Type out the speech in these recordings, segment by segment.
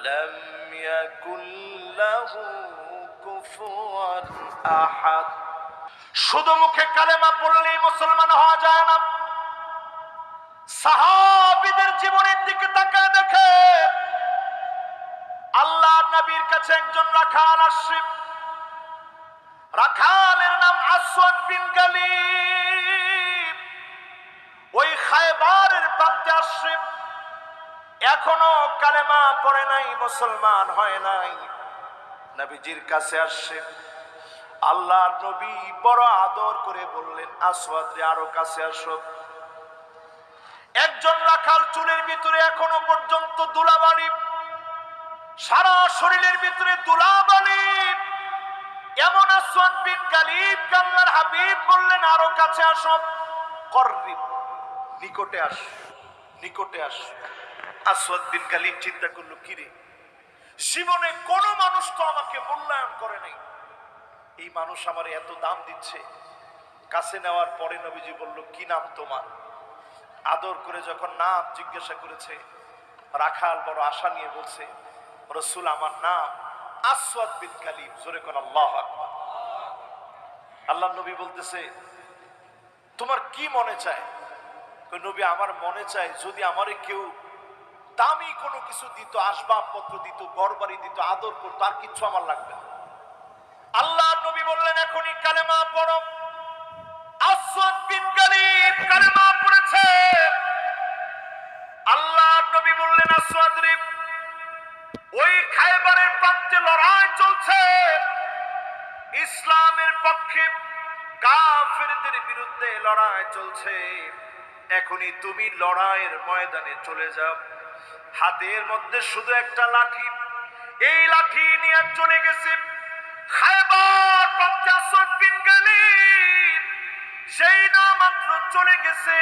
ولم يكن له كفوا أحد। শুধু মুখে কালেমা পড়লেই মুসলমান হওয়া যায় না। সাহাবীদের জীবনের দিকে তাকায় দেখে আল্লাহর নবীর কাছে একজন রাখাল আসছে। রাখালের নাম আসওয়াদ বিন গালিব। ওই খায়বারের প্রান্তে আসছে, এখনো কালেমা পড়ে নাই, মুসলমান হয় নাই। নবীজির কাছে আসছে। আল্লাহর নবী বড় আদর করে বললেন, আসওয়াদ রে, আরো কাছে আসো। একজন রাখাল, চুলের ভিতরে এখনো পর্যন্ত ধুলাবালি, সারা শরীরের ভিতরে ধুলাবালি। এমন আসওয়াদ বিন গালিব আল্লাহর হাবিব বললেন, আরো কাছে আসো। করিব, নিকটে আস, নিকটে আস। আসওয়াদ বিন গালিব চিন্তা করলো, কিরে, জীবনে কোন মানুষ তো আমাকে মূল্যায়ন করে নাই, এই মানুষ আমার এত দাম দিচ্ছে। কাছে নেওয়ার পরে নবীজি বলল, কি নাম তোমার? আদর করে যখন নাম জিজ্ঞাসা করেছে, রাখাল বড় আশা নিয়ে বলছে, রাসূল, আমার নাম আসওয়াদ বিন গালিব। জোরে কোন আল্লাহু আকবার। আল্লাহ নবী বলতেছে, তোমার কি মনে চায়? নবী, আমার মনে চায় যদি আমারে কেউ দামি কোনো কিছু দিত, আসবাবপত্র দিত, ঘরবাড়ি দিত, আদর করতো, আর কিচ্ছু আমার লাগবে না। আল্লাহ নবী বললেন, এখনই কালেমা পড়ো। আসওয়াদ বিন গালিব কালেমা পড়েছে। আল্লাহ নবী বললেন, আসওয়াদ রে, ওই খায়বারের প্রান্তে লড়াই চলছে, ইসলামের পক্ষে কাফেরদের বিরুদ্ধে লড়াই চলছে। এখনই তুমি লড়াইয়ের ময়দানে চলে যাও। হাতের মধ্যে শুধু একটা লাঠি, এই লাঠি নিয়ে চলে গেছে খায়বার প্রান্তে আসওয়াদ বিন গালিব। সেই না মাত্র চলে গেছে,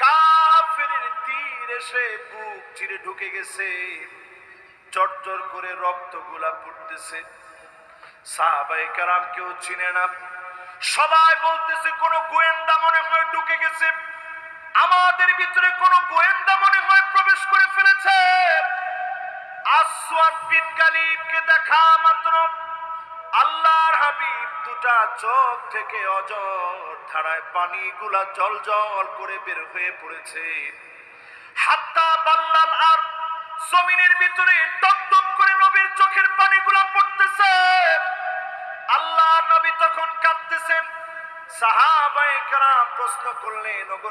কাফেরের তীর এসে বুক চিরে ঢুকে গেছে, চটচট করে রক্তগুলা পড়তেছে। সাহাবায়ে কেরাম কেউ চিনে না, সবাই বলতেছে কোন গোয়েন্দা মনে হয় ঢুকে গেছে, আমাদের ভিতরে কোন গোয়েন্দা মনে হয় প্রবেশ করে ফেলেছে। আসওয়াদ বিন গালিবকে দেখা মাত্র আল্লাহর হাবিব দুটা চোখ থেকে অঝর ধারায় পানিগুলা জল জল করে বের হয়ে পড়েছে। হাত্তা বাল্লাল আর জমিনের ভিতরে টপটপ করে নবীর চোখের পানিগুলা পড়তেছে। আল্লাহর নবী তখন কাঁদতেছেন। সাহাবায়ে কেরাম প্রশ্ন করলেন, ওগো